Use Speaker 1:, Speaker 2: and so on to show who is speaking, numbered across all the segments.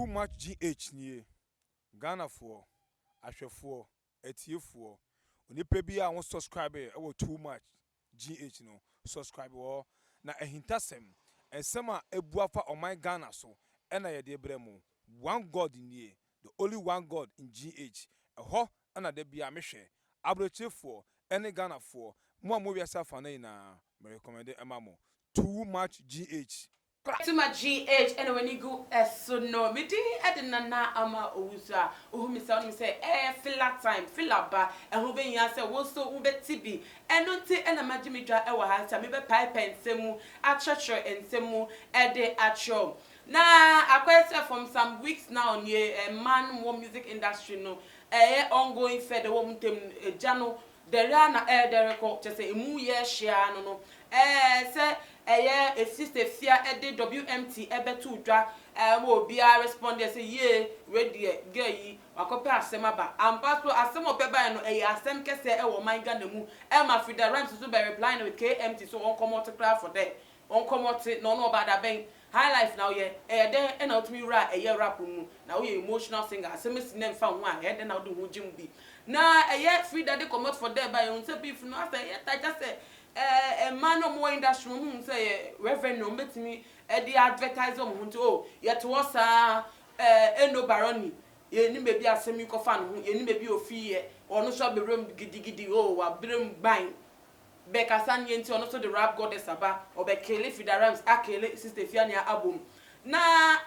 Speaker 1: too much GH nie Ghana for ahwefo etiefo onipa bi a won subscribe e wo too much GH no subscribe wo na ehintasem ensem a ebuafa oman Ghana so na ye de bremu one god nie the only one god in GH eho na de bia mehwe abrochefo ene Ghana for mo wiasa fa na me recommend emamo too much GH.
Speaker 2: Too much GH and when you go so no me di edna na ama owusa ohu mi say filler time filler ba ehun be yan say wo so wo beti bi eno nti ena magimi dwa e wo ha ta me be pipe ensemu achocho ensemu ede acho na akwese from some weeks now near a man more music industry no ongoing fed wo muntem jano the rana the record just say emu ye share no say a sister fear ede WMT ebetu dwa mo bia respond say ye ready gay wakope asem aba ampa so asem opeba no asem kese e wo man Ghana mu ma Frida Rhymes so be replying with KMT so on come out cry for there on come out no about that ben high life now ye then and out me ra rap mu na we emotional singer asem si nem fa ho a then na do ho jim bi na Frida dey come out for there by on say beef no after I just say a man of more industry say reverend no metimi the advertiser mo nti oh yet was eno baroni ye ni mebi asem yi kofa no ye ni mebi ofi ye ono so be room gidigidi oh wa brem ban be kasan ye nti ono so the rap goddess aba obekele Frida Rhymes akele sister Fiania album na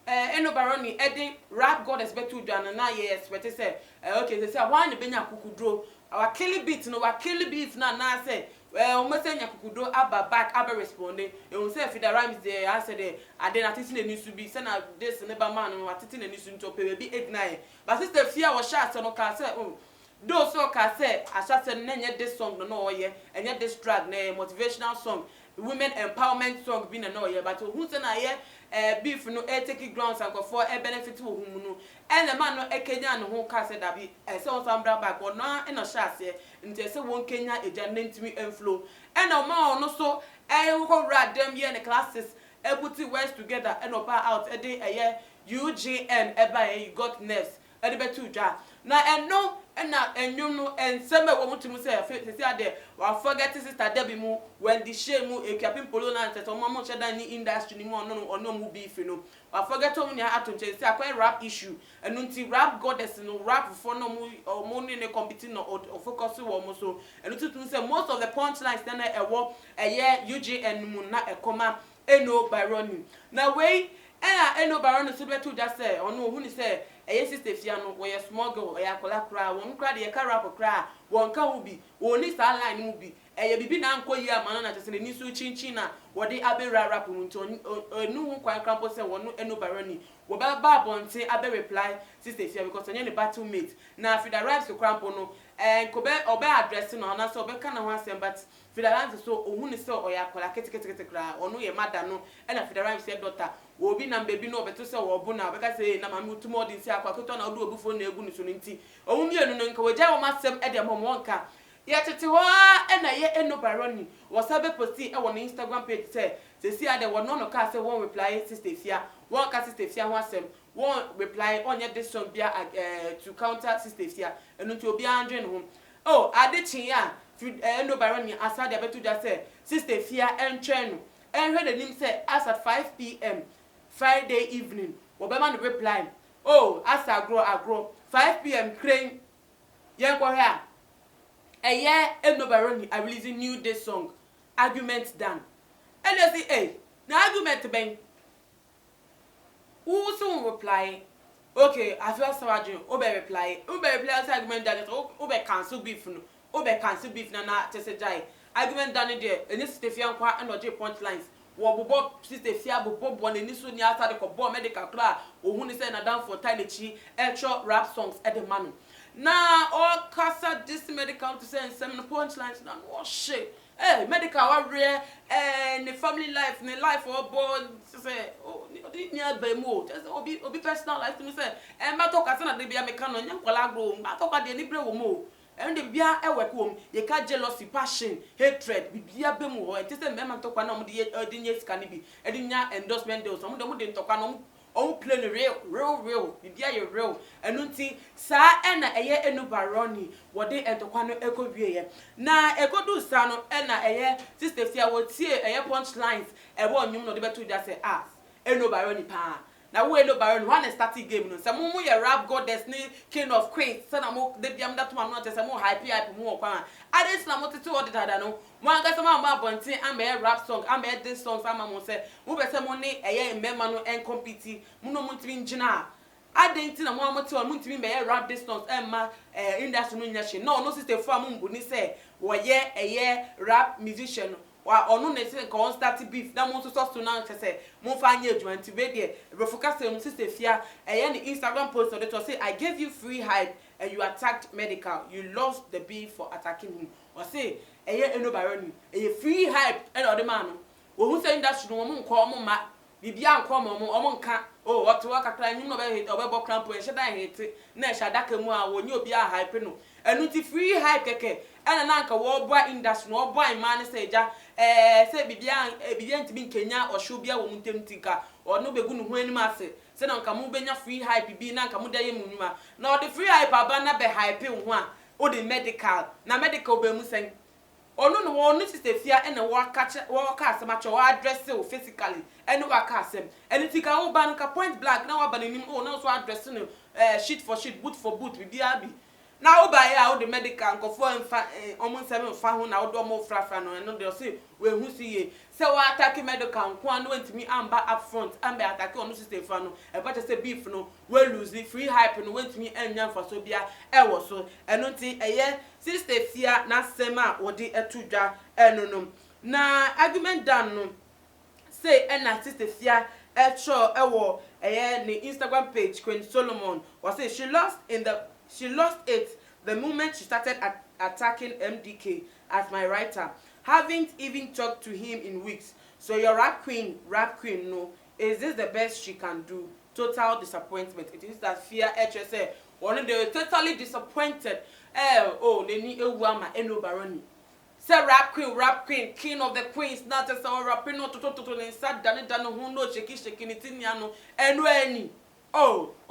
Speaker 2: eno baroni edi rap goddess betu dwan na ye expect say okay they say one benya kukudro our kill beat no wa kill beat na say umesenya kukudo aba back aba responding you say Frida Rhymes there answer there ade na titi na nisu bi say na this neighbor man wa titi na nisu nto pe bi 89 but sister Fia was shot no ka say do so ka say asha say na nye this song no oye enye this track na motivational song women empowerment song bi na oye but who say na ye beef no take grounds and go for benefit wo hu no and the man no ekenya no ho ka say da bi say on sambra back or no e no shase nti say won kenya eja nantimi enflow and o ma no so wo rad dem ye ne classes ebuti words together and oba out e dey UGN eba you got nerves e dey betu dwa na eno na enwum no enseme wo mutum say say ade wa forget sister Debbie mu when the shame mu ekiapim polo na nteto mama cheda ni industry ni mu ono mu beef no wa forget o mu ni atonche say akwa rap issue enu nti rap goddess no rap for no mu ni ne competing no focus wo mo so enu tutun say most of the punchlines na ewo UGN mu na ekoma eno baroni na we eno baroni so betu just say ono hu ni say sister Fia no we small girl akola kra won kra de ka rap kra won ka hu bi woni sa line mu bi bibi na nkoyi amana na tese ni su chinchin na wodi abe rap mu nto enu hu kwan krampo se wonu eno baroni wo ba bonte abe reply sister Fia because onye ne battle mate na Frida Rhymes krampo no ko be obe address no na so obe ka na ho asem but Frida Rhymes so ohun ni se oyakola ketekete kra onu ye mada no na Frida Rhymes se daughter obi na baby no beto se wo bu na obeka se na mama utumo di se akwa keto na odu obufo na egu ni so nti ohun mienu no nka wagya wo masem e de momo nka ye tete ho na ye eno baroni wo sabe posti e wo na Instagram page se si ade wo no ka se won reply sister Fia won ka sister Fia ho asem won reply onye this song bia to counter sister Fia enu nti obi andre no oh ade chin ya eno baroni asade abetu ja se sister Fia entren no enhwe de nim se as at 5 p.m. Friday evening obema no reply oh as agro 5 p.m. crane yen ko here eno baroni I releasing new day song argument done and you see na argument ben who soon reply okay I feel savage obe reply as argument done obe cancel beef na tese jai argument done there any Stefan kwa and oje punchlines wo bobo sister Fia bobo na ni so ni asa de ko bo medical kra ohun ni say na down for tailechi extra rap songs e de manu na all kasa this medical to say some punchlines na no shit medical wa rare the family life the life or born say ni abemu just obi personal life to me say ma to kasa na de bia me kan no nya kwala agro ma to ka de ni bre wo mo and the bia e work home ye ka jealousy passion hatred bibia be mu ho e say me ma to kwa na mo de nye sika ni bi e de nya endorsement deals so mo de ntokwa no on play no real bibia ye real enu nti saa na eye Enubaroni wode entokwa no ekowie na ekodu saa no na eye sister fia wotie eye punchlines ebo onyum no de beto dia say Enubaroni pa na wo Enubaroni one starting game no say mo ye rap goddess ni king of queens say na mo de biam that one no say mo hype mo kwa ade na mo tete wode dada no mo anga say ma bontin am rap song am this songs am mo say mo be say mo ni eye mbema no en compete mo no mo ntimi ngina adenti na mo amoti on mo ntimi be rap this songs emma industry no nya no sister for am mbu ni say wo ye eye rap musician wa onu na say ko start beef na mo so so na say mo fa anya adwanti be de be focus on sister fia eye ni Instagram post on it to say I gave you free hype and you attacked medical you lost the beef for attacking him or say eye Enubaroni eye free hype and other man wo hu say industry no mo nko mo ma bibia nko mo nka oh what work akra nyum no be hit obebo cramp e sheda hit na shada kamu a woni obi a hype no enu ti free hype keke ena na nka wo boy industry no boy man say ja say bibia ntimi nkenya ohwo bia wo mutemtika ono begu no ho anim ase say na nka mu benya free hype bi na nka mu da ye munuma na o de free hype aba na be hype ho a o de medical na medical be mu sen onu no wonu sister fia ena wo ka asem acho wo address you physically enu wa ka asem eni tika wo ban ka point blank na wa ban nim o na so address no sheet for sheet boot for boot bi abi na wo ba ya wo the medical nkofo enfa omo nsem fa ho na wo do mo frafra no eno de say we hu si ye say wo attack medical nko an wantimi amba up front amba attack onu sister fa no e pa say beef no we lose the free hype no wantimi enya fa so bia e wo so eno ti eye sister fia na sema wodi etudwa enonom na argument dan no say ena sister fia echo ewo eye ni Instagram page Queen Solomon was say she lost it the moment she started attacking MDK as my writer. Haven't even talked to him in weeks. So your rap queen no, is this the best she can do? Total disappointment. It is that fear HSA. One they were totally disappointed. They need a woman Enubaroni. Say rap queen, king of the queens, not just our rapping no to inside done who no shaking it in yano and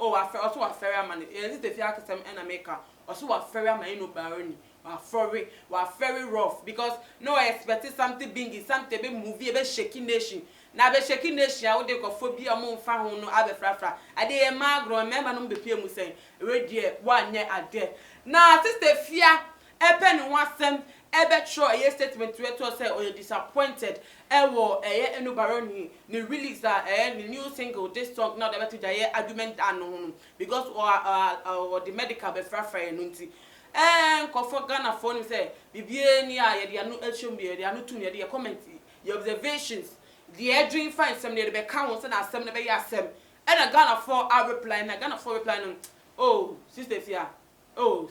Speaker 2: I feel also a fair man. Is the fear custom and America? Also a fair man Enubaroni. Very rough because no I expected something big, something big movie about shaking nation. Na be shaking nation, I would go phobia mon fa ho no abe frafra. Ade e magro remember no be pie mu sen. We die one year ade. Na sister fear epe no wasem ebe tro ye statement we to say o disappointed ewo Enubaroni ni release that the new single this song now the better jaye argument anu because or the medical be frafra no nti kofo Ghana phone say bibie ni a ye de anu ehwem be de anu tun ye de comment your observations the doing fine some dey be count say na asem ne be ya asem and Ghana for our reply na Ghana for reply no oh sister fia no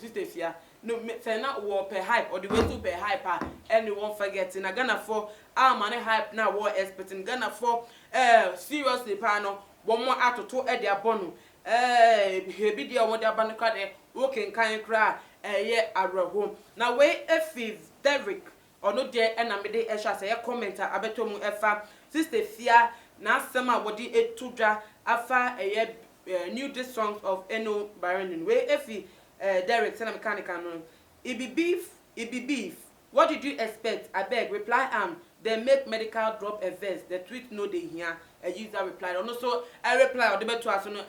Speaker 2: say na wo per hype or the way to per hype and you won't forget na Ghana for our money hype na wo expecting Ghana for seriously pa no wo mo atoto e de abono hebi dia wo de abano ka de wo kenkan kra ye awerehom na we efi Derrick ono de na me de ehwa say commenter abeto mu efa sister fia na asema wodi etudwa afa new this songs of Enubaroni we efi Derrick say na mechanical no it be beef what did you expect abeg reply then make medical drop a verse the tweet no dey here a user replied ono so I reply or the beto aso no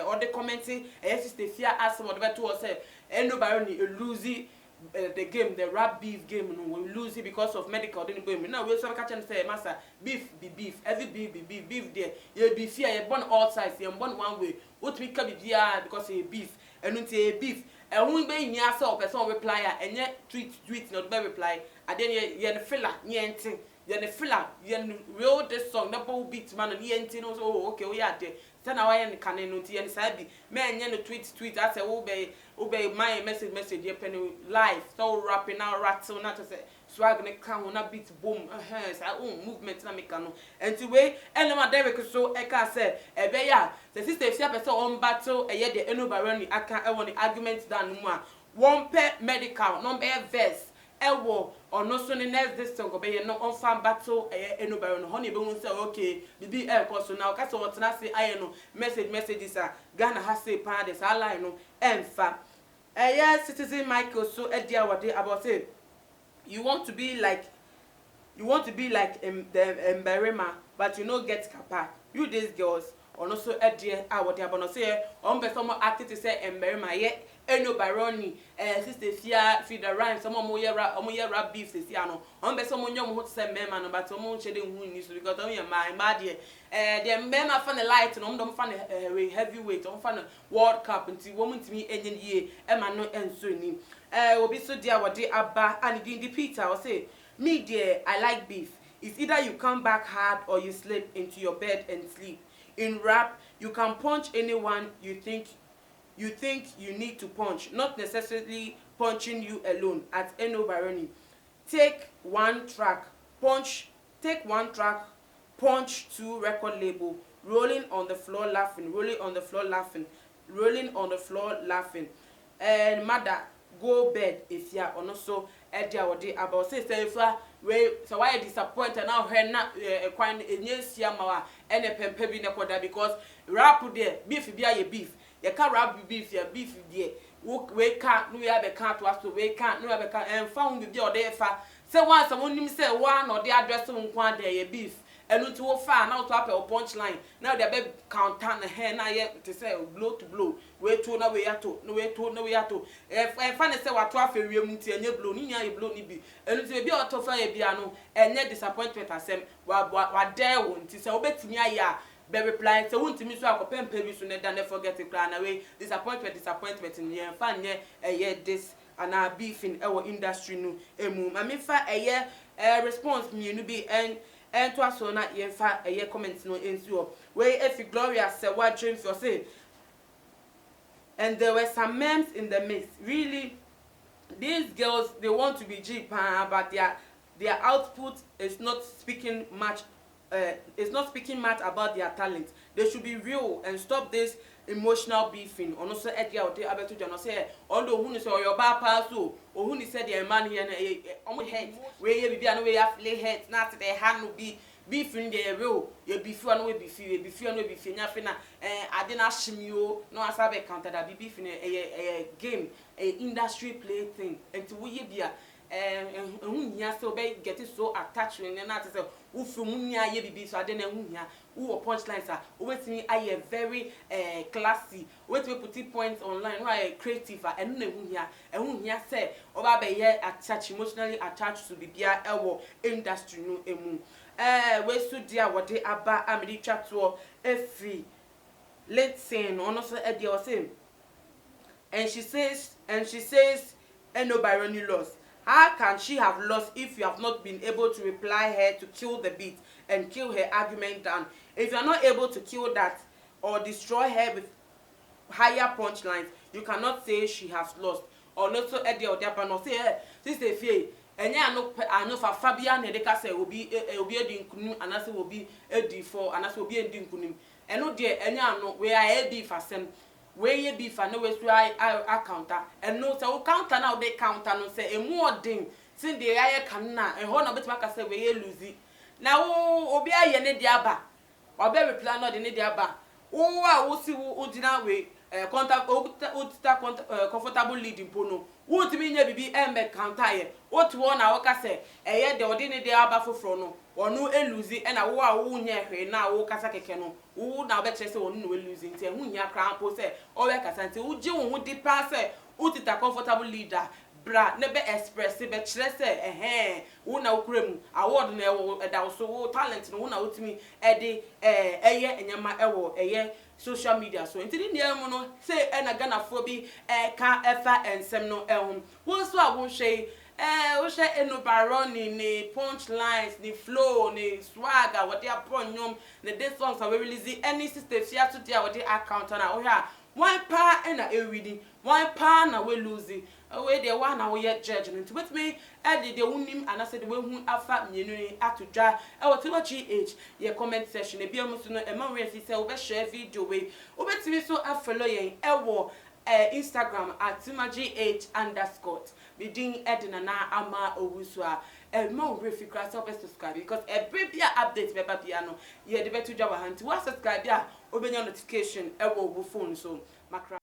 Speaker 2: or the commenting sister fia ask what the beto say Enubaroni lose the game the rap beef game no we lose it because of medical didn't go now we so catch and say master beef be beef every beef there you be fear you born all sides you born one way what we can be because a beef and until beef and who be in your self person reply and yet tweet not be reply and then you filler yenting you filler you real this song double beat man and yenting also okay we are there then I am canning no tea and sabi man you tweet I say obey my message you penny live so rapping now rattle not to say swag ne can na beat boom say movement na make no and to way and my Derrick so e can say e be ya the sister fia person on battle e the Enubaroni aka e won the argument dan mu a one per medical number verse ewo ono so ne next this song obeye no on fan battle enobaro no honey be won say okay bibi so now ka so wotena say aye no messages are Ghana has say pan this line no emfa citizen Michael so edia wade about say you want to be like the Mberema, but you no get kapa. You these girls, or no so idea. What you about say? Be someone acted to say Mberema. Yet, no baroni. Sister feed the rhyme. Someone more rap beef. This year no. Be someone young who say Mberema, but someone shedding who needs because only my dear. The Mberema fan the light and don't fan heavyweight. Don't fan World Cup until woman to me any year. Emma no answering. Will be so dear what they abba and the Peter. I say. Me dear, I like beef. It's either you come back hard or you slip into your bed and sleep. In rap, you can punch anyone you think you need to punch, not necessarily punching you alone. At Eno Baroni, take one track, punch 2 record label, rolling on the floor laughing. And mother, go bed if you are also edia wode about say fa we so why disappointed now her na kwan enyesia mawa ene pempe bi ne koda because rap there beef bia ye beef ye ka rap beef ya beef there we can no ya be can to aso we can no ya be can en fa hu bi ode fa say one some nim say one or the address nkwa there ye beef enu to wo fa na to apel punchline now they be counter na hair na ye to say blow to blow we to na we ato no we to na we ato fa ne say wato afewie mu ti enye blow ni nya ye blow ni bi enu to be auto fa ye bia no enye disappointment asem wa dare wo nti say obetimi aye a be reply say wontimi so akopempe bi so ne da ne forget it na we disappointment ni ye fa nye eye this and our beefing our industry no emu ma me fa eye response mi nu bi and to us on that ye fa a comments no ensure where if Gloria said what dreams for say and there were some memes in the mix. Really, these girls they want to be Japan, but their output is not speaking much about their talent. They should be real and stop this emotional beefing. Ono so edia ode abeto jano say ondo hu ni say your ba pa so ohun ni say the man here na omo head we ye bibia no we afle head na te the hand no be beefing the real ye beef no we beef no we beef nya fe na ade na shimio no asabe counter that beefing a game a industry play thing enti we ye bia ehun hia say obe get so attached na te say wo from nya ye bibi so ade na ehun hia wo punchlines are wetimi aye very classy wetimi put points online why creative and na ehun hia say oba be ye attached emotionally attached to bibia ewo industry no emu we so dia wode aba amedi twato every let's say no no so e dia o say and she says no Baroni lost. How can she have lost if you have not been able to reply her to kill the beat and kill her argument down? If you are not able to kill that or destroy her with higher punchlines, you cannot say she has lost. Or not so Eddie or Diapano say, sister Fie, and ya no for Fabian Hedeka say will be a dinkunu and as will be a D4 and as will be a dinkunim. And no dear, and ya no where I be for some. Where ye beef and no way I counter and no so counter now they counter no say a more ding since the air can na and one of it make say we lose it now obi aye ne diaba or be reply no de ne diaba wo si wo dina we contact comfortable leading pono wo ti mi nya bibi embe counter ye wo to one na wo ka say eye de odi ne diaba foforo no onu eluzi e na wo a wo nya hwe na wo kasa keke no wo na be kire say onu no eluzi nti hu nya kran po say o we kasa nti wo je wo hu di pa say utita comfortable leader bra ne be express be kire say wo na wo kura mu award na e da so wo talent no wo na wotimi e de eye enyama e wo eye social media so nti ni emu no say e na Ghana fo bi ka efa ensem no ehum wo so a wo hwe o she eno Baroni ni punchlines ni flow ni swagger what they upon nyom the this songs are release any sister fear to dia what they account na o hia one pa na e reading one pa na we lose we dey one na we judgment with me e dey unim and I said we hu afa mienu ni atodwa e what GH ye comment section e bia musu no e ma we say we share video we obetimi so afolo yen e wo Instagram at @timagh_. Midin edina na ama owusu a mo refi class of subscribe because every bia update be bia no ye de betu dwa hanti wa subscribe a obenya notification e wo phone so makra